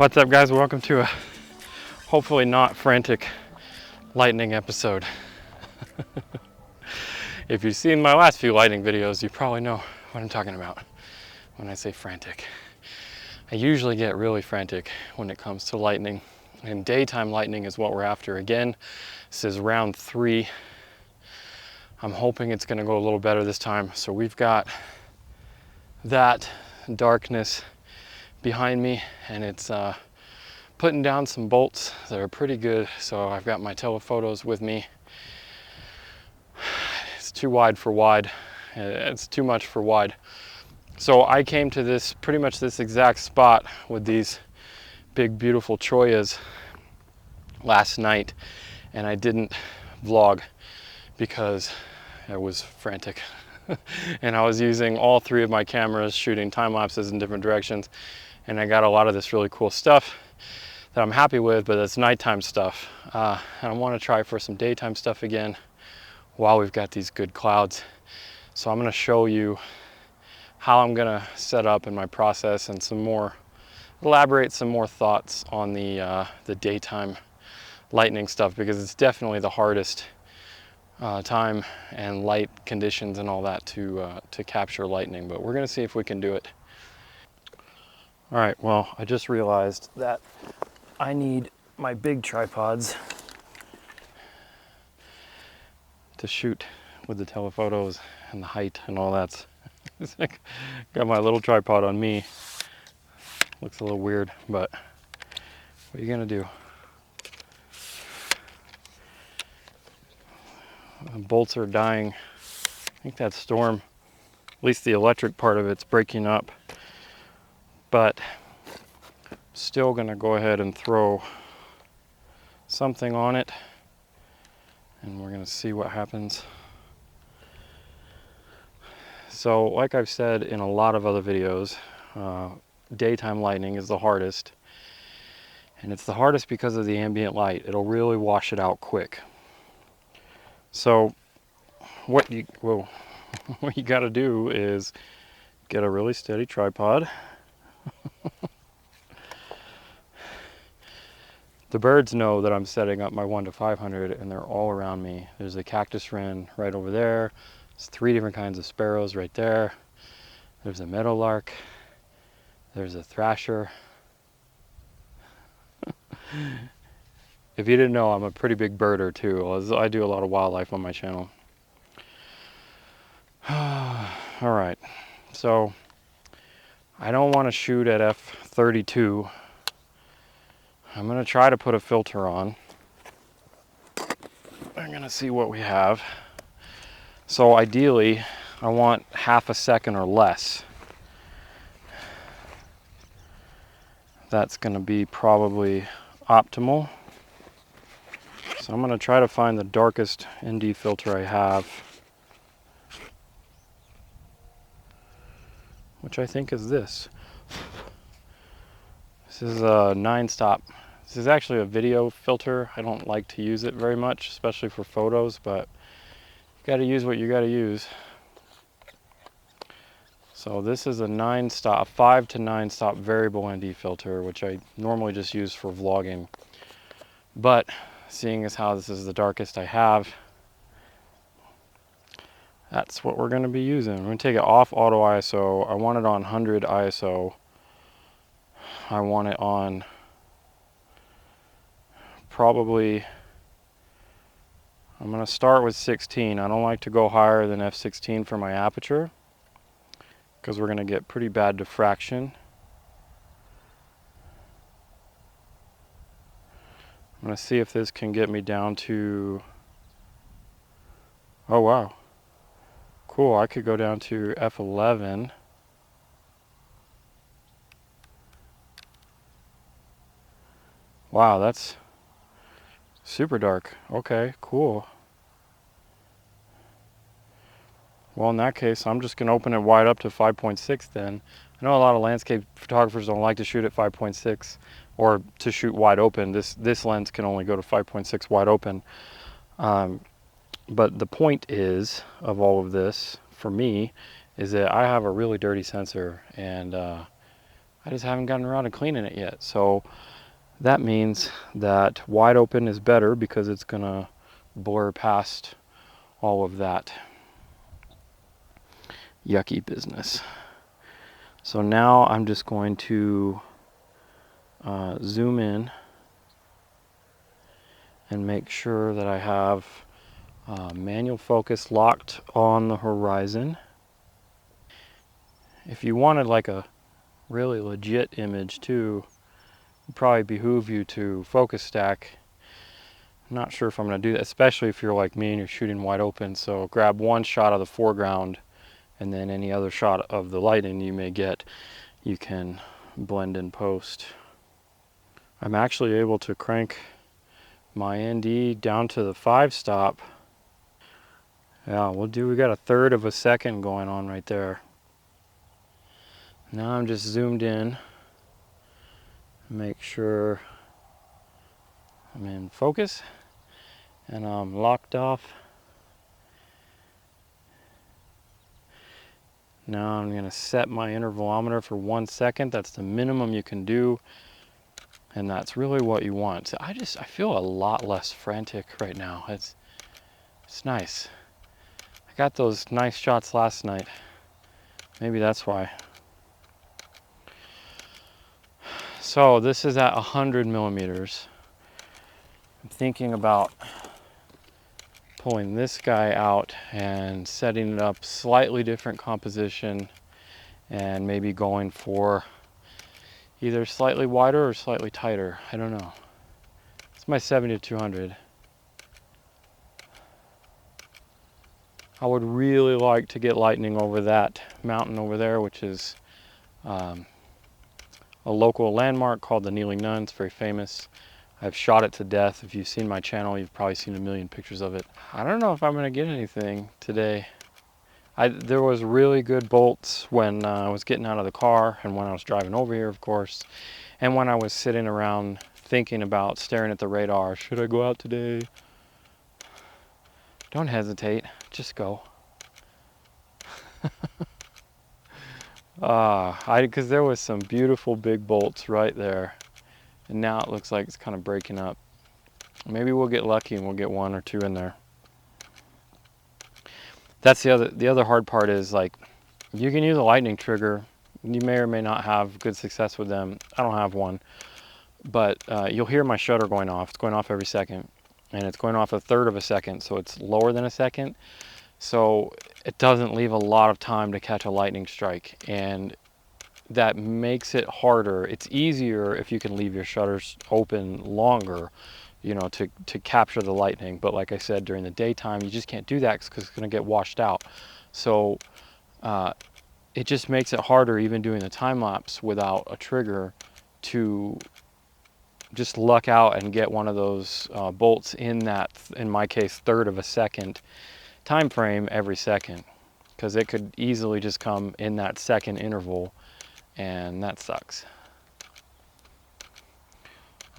What's up, guys? Welcome to a hopefully not frantic lightning episode. If you've seen my last few lightning videos, you probably know what I'm talking about when I say frantic. I usually get really frantic when it comes to lightning, and daytime lightning is what we're after. Again, this is round 3. I'm hoping it's going to go a little better this time. So we've got that darkness behind me, and it's putting down some bolts that are pretty good. So I've got my telephotos with me. It's too wide for wide. It's too much for wide. So I came to this, pretty much this exact spot with these big, beautiful Troyas last night, and I didn't vlog because I was frantic. And I was using all 3 of my cameras, shooting time lapses in different directions, and I got a lot of this really cool stuff that I'm happy with, but it's nighttime stuff. And I want to try for some daytime stuff again while we've got these good clouds. So I'm going to show you how I'm going to set up in my process and elaborate some more thoughts on the daytime lightning stuff, because it's definitely the hardest time and light conditions and all that to capture lightning, but we're going to see if we can do it. All right, well, I just realized that I need my big tripods to shoot with the telephotos and the height and all that. Got my little tripod on me. Looks a little weird, but what are you gonna do? The bolts are dying. I think that storm, at least the electric part of it's breaking up, but still gonna go ahead and throw something on it, and we're gonna see what happens. So like I've said in a lot of other videos, daytime lightning is the hardest, and it's the hardest because of the ambient light. It'll really wash it out quick. So what you got to do is get a really steady tripod. The birds know that I'm setting up my 1 to 500, and they're all around me. There's a cactus wren right over there. There's 3 different kinds of sparrows right there. There's a meadowlark. There's a thrasher. If you didn't know, I'm a pretty big birder too. I do a lot of wildlife on my channel. All right, so I don't want to shoot at f32. I'm going to try to put a filter on. I'm going to see what we have. So ideally, I want half a second or less. That's going to be probably optimal. So I'm going to try to find the darkest ND filter I have, which I think is this. This is a 9-stop. This is actually a video filter. I don't like to use it very much, especially for photos, but you got to use what you got to use. So this is a 9-stop, 5 to 9-stop variable ND filter, which I normally just use for vlogging. But seeing as how this is the darkest I have, that's what we're going to be using. I'm going to take it off auto ISO. I want it on 100 ISO. I want it on probably, I'm going to start with 16. I don't like to go higher than f16 for my aperture, because we're going to get pretty bad diffraction. I'm going to see if this can get me down to, oh wow, cool, I could go down to f11. Wow, that's super dark. Okay, cool. Well, in that case, I'm just going to open it wide up to 5.6 then. I know a lot of landscape photographers don't like to shoot at 5.6 or to shoot wide open. This lens can only go to 5.6 wide open. But the point is, of all of this, for me, is that I have a really dirty sensor, and I just haven't gotten around to cleaning it yet. So that means that wide open is better because it's gonna blur past all of that yucky business. So now I'm just going to zoom in and make sure that I have manual focus locked on the horizon. If you wanted like a really legit image too, it'd probably behoove you to focus stack. I'm not sure if I'm going to do that, especially if you're like me and you're shooting wide open. So grab one shot of the foreground, and then any other shot of the lighting you may get, you can blend in post. I'm actually able to crank my ND down to the 5-stop. Yeah, we got 1/3 of a second going on right there. Now I'm just zoomed in, make sure I'm in focus and I'm locked off. Now I'm going to set my intervalometer for 1 second. That's the minimum you can do, and that's really what you want. So I feel a lot less frantic right now. It's nice. I got those nice shots last night. Maybe that's why. So this is at 100 millimeters. I'm thinking about pulling this guy out and setting it up slightly different composition, and maybe going for either slightly wider or slightly tighter. I don't know. It's my 70-200. I would really like to get lightning over that mountain over there, which is a local landmark called the Kneeling Nun. It's very famous. I've shot it to death. If you've seen my channel, you've probably seen a million pictures of it. I don't know if I'm going to get anything today. There was really good bolts when I was getting out of the car, and when I was driving over here, of course, and when I was sitting around thinking about staring at the radar. Should I go out today? Don't hesitate, just go. Because there was some beautiful big bolts right there, and now it looks like it's kind of breaking up. Maybe we'll get lucky and we'll get 1 or 2 in there. That's the other hard part is, like, you can use a lightning trigger. You may or may not have good success with them. I don't have one, but you'll hear my shutter going off. It's going off every second, and it's going off 1/3 of a second, so it's lower than a second. So it doesn't leave a lot of time to catch a lightning strike, and that makes it harder. It's easier if you can leave your shutters open longer, you know, to capture the lightning. But like I said, during the daytime, you just can't do that because it's going to get washed out. So it just makes it harder, even doing the time lapse without a trigger, to just luck out and get one of those bolts in that, in my case, 1/3 of a second time frame every second, because it could easily just come in that second interval, and that sucks.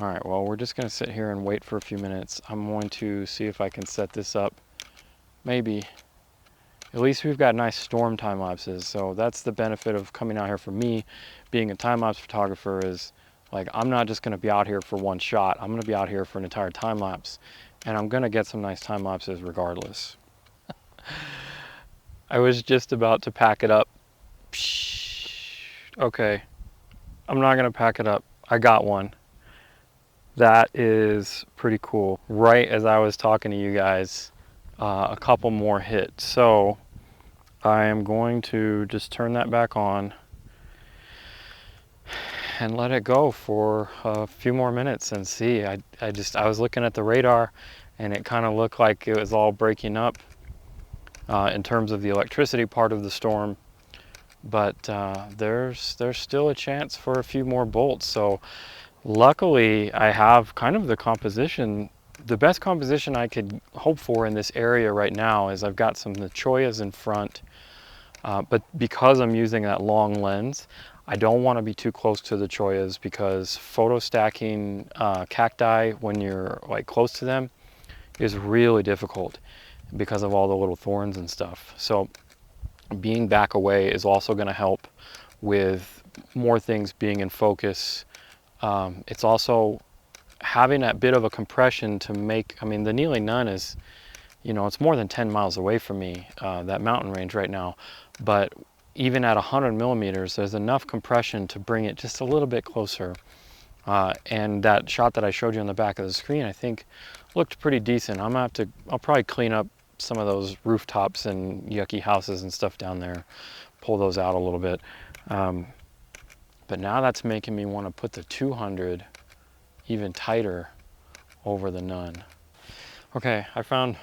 All right, well, we're just going to sit here and wait for a few minutes. I'm going to see if I can set this up. Maybe. At least we've got nice storm time lapses, so that's the benefit of coming out here for me, being a time lapse photographer, is like, I'm not just going to be out here for one shot. I'm going to be out here for an entire time lapse, and I'm going to get some nice time lapses regardless. I was just about to pack it up. Okay, I'm not going to pack it up. I got one. That is pretty cool. Right as I was talking to you guys, a couple more hit. So I am going to just turn that back on and let it go for a few more minutes and see. I was looking at the radar, and it kind of looked like it was all breaking up in terms of the electricity part of the storm, but there's still a chance for a few more bolts. So luckily, I have kind of the composition, the best composition I could hope for in this area right now. Is I've got some Nichoyas in front, but because I'm using that long lens, I don't want to be too close to the Nichoyas, because photo stacking cacti when you're like close to them is really difficult because of all the little thorns and stuff. So being back away is also going to help with more things being in focus. It's also having that bit of a compression to make, I mean, the Kneeling Nun is, you know, it's more than 10 miles away from me, that mountain range right now. But even at 100 millimeters, there's enough compression to bring it just a little bit closer. And that shot that I showed you on the back of the screen, I think looked pretty decent. I'll probably clean up some of those rooftops and yucky houses and stuff down there, pull those out a little bit. But now that's making me want to put the 200 even tighter over the Nun. Okay, I found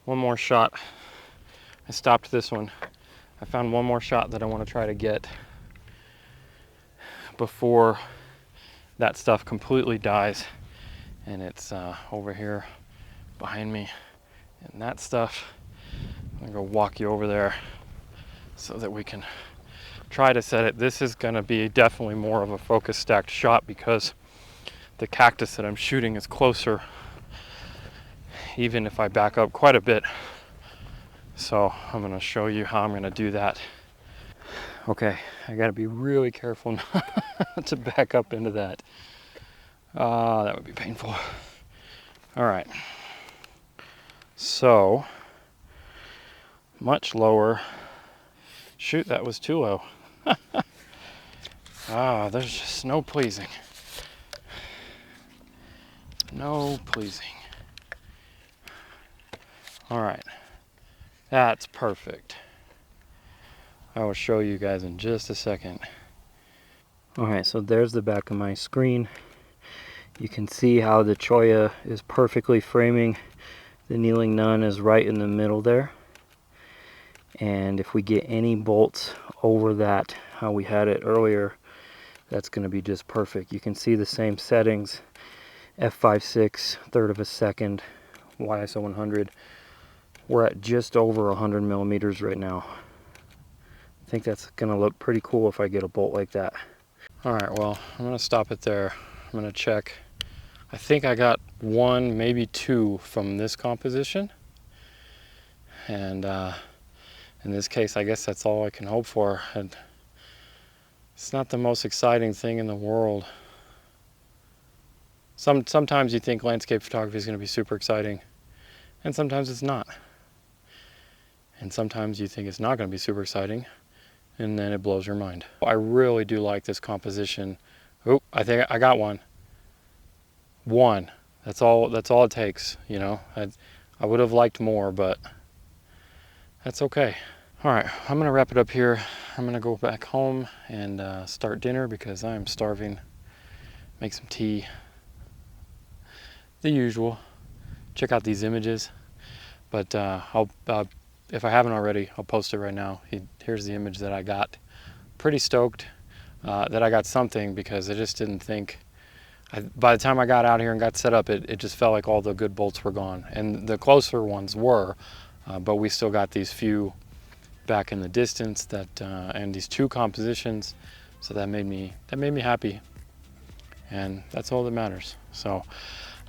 one more shot. I stopped this one. I found one more shot that I want to try to get before that stuff completely dies. And it's over here behind me. And that stuff, I'm gonna go walk you over there so that we can try to set it. This is gonna be definitely more of a focus stacked shot because the cactus that I'm shooting is closer, even if I back up quite a bit. So I'm gonna show you how I'm gonna do that. Okay, I gotta be really careful not to back up into that. That would be painful. All right, so much lower. Shoot, that was too low. There's just no pleasing. No pleasing. All right, that's perfect. I will show you guys in just a second. All right, so there's the back of my screen. You can see how the cholla is perfectly framing. The Kneeling Nun is right in the middle there. And if we get any bolts over that, how we had it earlier, that's going to be just perfect. You can see the same settings, f5.6, third of a second, YSO 100. We're at just over 100 millimeters right now. I think that's going to look pretty cool if I get a bolt like that. All right, well, I'm going to stop it there. I'm going to check. I think I got one, maybe two from this composition. And in this case, I guess that's all I can hope for. And it's not the most exciting thing in the world. Sometimes you think landscape photography is going to be super exciting, and sometimes it's not. And sometimes you think it's not going to be super exciting, and then it blows your mind. I really do like this composition. Oh, I think I got one. One. That's all it takes, you know. I would have liked more, but that's okay. All right, I'm gonna wrap it up here. I'm gonna go back home and start dinner because I'm starving. Make some tea. The usual. Check out these images. But I'll if I haven't already, I'll post it right now. Here's the image that I got. Pretty stoked that I got something because I just didn't think. By the time I got out here and got set up, it just felt like all the good bolts were gone. And the closer ones were, but we still got these few back in the distance and these two compositions. So that made me happy. And that's all that matters. So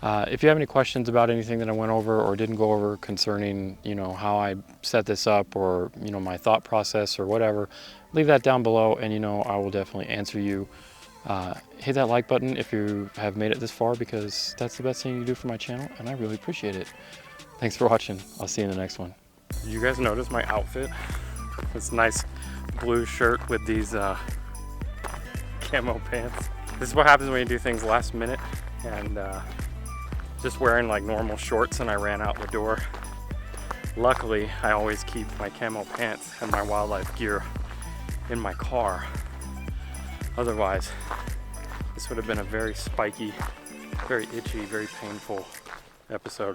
if you have any questions about anything that I went over or didn't go over concerning, you know, how I set this up or, you know, my thought process or whatever, leave that down below and, you know, I will definitely answer you. Hit that like button if you have made it this far because that's the best thing you can do for my channel and I really appreciate it. Thanks for watching. I'll see you in the next one. Did you guys notice my outfit? This nice blue shirt with these camo pants. This is what happens when you do things last minute and just wearing like normal shorts and I ran out the door. Luckily, I always keep my camo pants and my wildlife gear in my car. Otherwise, this would have been a very spiky, very itchy, very painful episode.